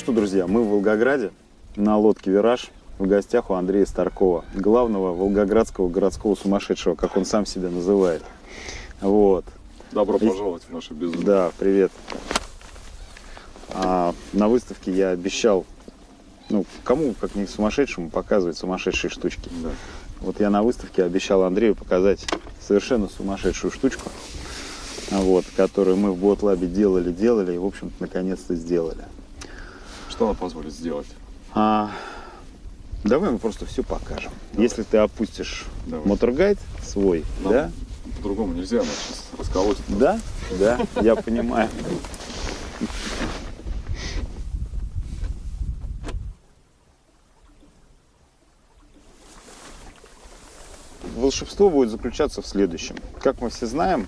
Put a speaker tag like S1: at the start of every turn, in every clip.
S1: что, друзья, мы в Волгограде на лодке «Вираж». В гостях у Андрея Старкова, главного волгоградского городского сумасшедшего, как он сам себя называет. Вот.
S2: Добро пожаловать в наше безумие.
S1: Да, привет. На выставке я обещал, кому, как не сумасшедшему, показывать сумасшедшие штучки.
S2: Да.
S1: Вот я на выставке обещал Андрею показать совершенно сумасшедшую штучку, которую мы в Boatlab делали и, в общем-то, наконец-то сделали.
S2: Что она позволит сделать?
S1: Давай мы просто все покажем.
S2: Давай.
S1: Если ты опустишь
S2: Давай.
S1: мотор-гайд свой,
S2: Нам
S1: да?
S2: По-другому нельзя, нас сейчас расколотит.
S1: Да, я понимаю. Волшебство будет заключаться в следующем. Как мы все знаем,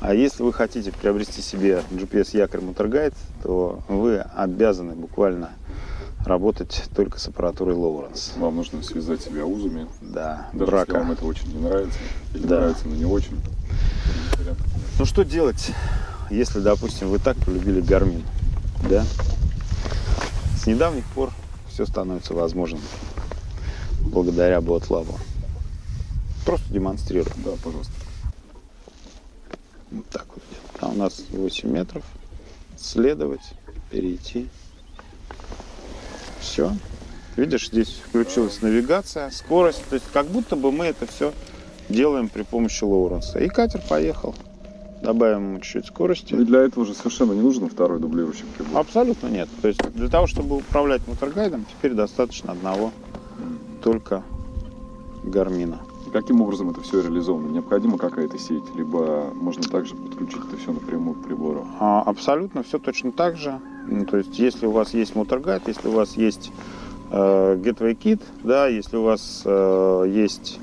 S1: если вы хотите приобрести себе GPS-якорь мотор-гайд, то вы обязаны буквально работать только с аппаратурой Lowrance.
S2: Вам нужно связать себя узами.
S1: Да,
S2: Даже
S1: брака.
S2: если вам это очень не нравится. Или
S1: Да.
S2: нравится, но не очень.
S1: Ну что делать, если, допустим, вы так полюбили Garmin, да? С недавних пор все становится возможным благодаря Boatlab. Просто демонстрирую.
S2: Да, пожалуйста.
S1: Вот так вот. Там у нас 8 метров. Следовать, перейти. Все. Видишь, здесь включилась навигация, скорость. То есть как будто бы мы это все делаем при помощи Lowrance. И катер поехал. Добавим ему чуть-чуть скорости.
S2: И для этого же совершенно не нужен второй дублирующий прибор.
S1: Абсолютно нет. То есть для того, чтобы управлять мотор-гайдом, теперь достаточно одного только Гармина.
S2: Каким образом это все реализовано? Необходима какая-то сеть, либо можно также подключить это все напрямую к прибору?
S1: Абсолютно все точно так же. То есть если у вас есть мотор-гайд, если у вас есть Gateway Kit, да, если у вас есть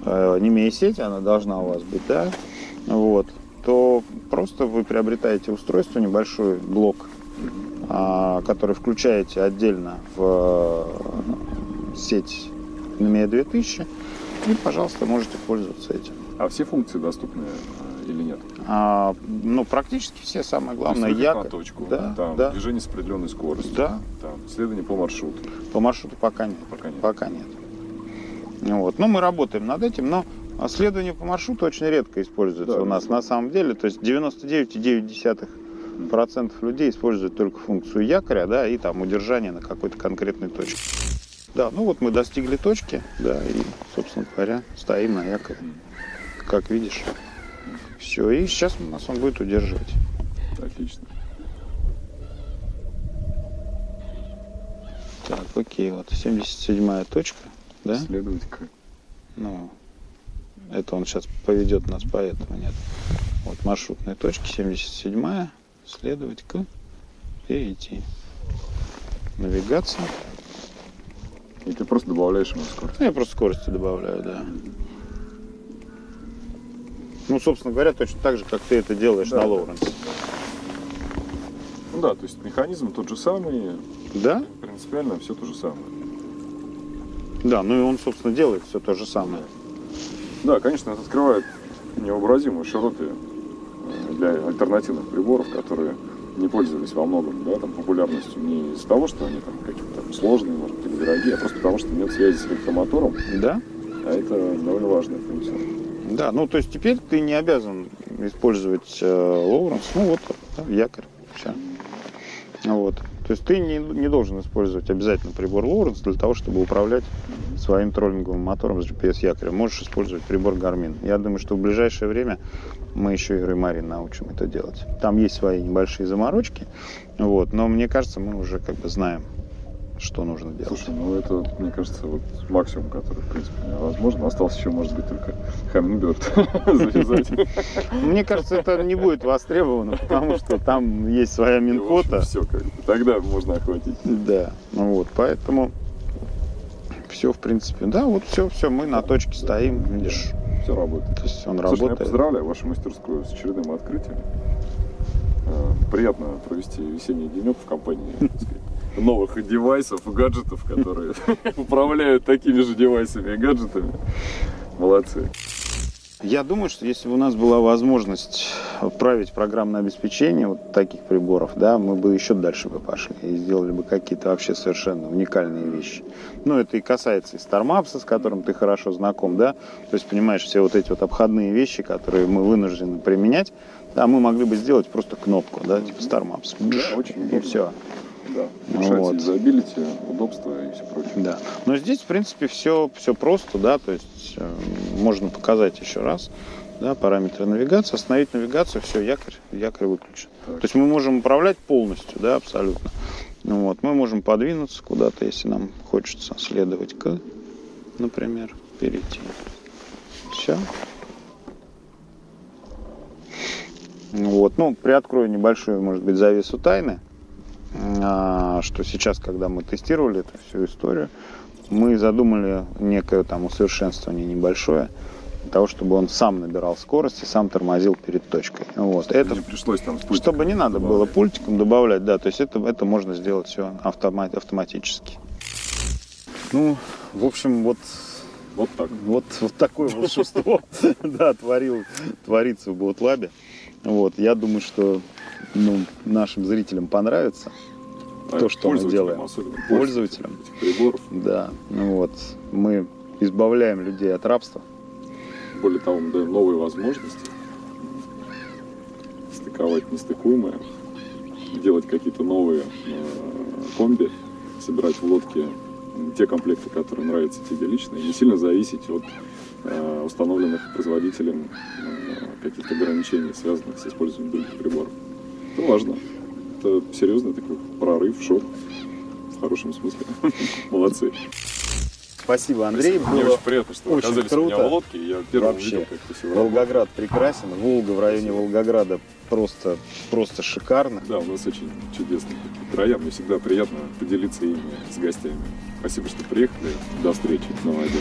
S1: NMEA сеть, она должна у вас быть, да, вот, то просто вы приобретаете устройство, небольшой блок, который включаете отдельно в сеть NMEA 2000, и, пожалуйста, можете пользоваться этим.
S2: А все функции доступны или нет?
S1: Практически все, самое главное,
S2: То есть
S1: якорь.
S2: на точку,
S1: Да,
S2: там
S1: да.
S2: движение с определенной скоростью,
S1: Да.
S2: там следование по маршруту.
S1: По маршруту пока нет.
S2: Пока нет.
S1: Вот. Но мы работаем над этим, но следование по маршруту очень редко используется
S2: Да,
S1: у нас на самом деле. То есть 99,9% людей используют только функцию якоря, да, и там удержание на какой-то конкретной точке. Да, мы достигли точки, да, и, собственно говоря, стоим на якоре. Как видишь. Все, и сейчас нас он будет удерживать.
S2: Отлично.
S1: Так, окей, вот 77-я точка, да?
S2: Следовать к...
S1: Это он сейчас поведет нас по этому, нет. Вот маршрутные точки, 77-я, следовать к, перейти. Навигация.
S2: И ты просто добавляешь ему скорость.
S1: Я просто скорости добавляю, да. Собственно говоря, точно так же, как ты это делаешь
S2: Да.
S1: на Lowrance.
S2: Да, то есть механизм тот же самый,
S1: Да?
S2: принципиально все то же самое.
S1: Да, и он, собственно, делает все то же самое.
S2: Да, конечно, это открывает невообразимые широты для альтернативных приборов, которые не пользовались во многом, да, популярностью не из-за того, что они какие-то сложные, может быть, или дорогие, а просто потому, что нет связи с электромотором.
S1: Да?
S2: А это довольно важная функция.
S1: Да, то есть теперь ты не обязан использовать Lowrance, якорь, все. То есть ты не должен использовать обязательно прибор Lowrance для того, чтобы управлять своим троллинговым мотором с GPS-якорем. Можешь использовать прибор Garmin. Я думаю, что в ближайшее время мы еще и Реймари научим это делать. Там есть свои небольшие заморочки, но мне кажется, мы уже знаем, что нужно делать.
S2: Слушай, это, мне кажется, максимум, который, в принципе, возможно. Осталось еще, может быть, только Hummingbird завязать.
S1: Мне кажется, это не будет востребовано, потому что там есть своя минкота.
S2: Все, тогда можно охватить.
S1: Да, поэтому все, в принципе, все, мы на точке стоим, видишь.
S2: Все работает.
S1: То есть он
S2: Слушай,
S1: работает.
S2: я поздравляю вашу мастерскую с очередным открытием. Приятно провести весенний денек в компании, так сказать, новых девайсов и гаджетов, которые управляют такими же девайсами и гаджетами. Молодцы.
S1: Я думаю, что если бы у нас была возможность править программное обеспечение вот таких приборов, да, мы бы еще дальше бы пошли и сделали бы какие-то вообще совершенно уникальные вещи. Ну, это и касается и StarMaps, с которым ты хорошо знаком, да, то есть, понимаешь, все вот эти вот обходные вещи, которые мы вынуждены применять, да, мы могли бы сделать просто кнопку, да, типа StarMaps,
S2: Да, очень
S1: и
S2: удобно.
S1: все.
S2: Да, решать
S1: Вот.
S2: юзабилити, удобство и все прочее.
S1: Да. Но здесь, в принципе, все просто, да, то есть можно показать еще раз, да, параметры навигации, остановить навигацию, все, якорь выключен.
S2: Так.
S1: То есть мы можем управлять полностью, да, абсолютно. Ну вот, мы можем подвинуться куда-то, если нам хочется следовать к, например, перейти. Все. Вот, ну, приоткрою небольшую, может быть, завесу тайны, что сейчас, когда мы тестировали эту всю историю, мы задумали некое там усовершенствование небольшое для того, чтобы он сам набирал скорость и сам тормозил перед точкой. Вот. Это,
S2: Не пришлось там с пультиком
S1: чтобы не надо было
S2: добавлять.
S1: пультиком добавлять, да, то есть это можно сделать все автоматически. Ну, в общем, вот
S2: Вот так.
S1: вот такое волшебство да, творится в BotLab. Вот, я думаю, что нашим зрителям понравится то, что мы
S2: Пользователям,
S1: делаем.
S2: особенно
S1: Пользователям.
S2: этих приборов.
S1: Да, ну вот, мы избавляем людей от рабства.
S2: Более того, мы даем новые возможности стыковать нестыкуемое, делать какие-то новые комби, собирать в лодке те комплекты, которые нравятся тебе лично, и не сильно зависеть от установленных производителем каких-то ограничений, связанных с использованием других приборов. Это важно. Это серьезный такой прорыв, шаг в хорошем смысле. Молодцы.
S1: Спасибо, Андрей.
S2: Мне
S1: Было
S2: очень приятно, что вы
S1: очень
S2: оказались у меня
S1: круто.
S2: в лодке, и я первым
S1: Вообще.
S2: увидел, как это все работает.
S1: Волгоград прекрасен, Волга в районе Волгограда просто шикарно.
S2: Да, у нас очень чудесные такие края. Мне всегда приятно поделиться ими с гостями. Спасибо, что приехали. До встречи на воде.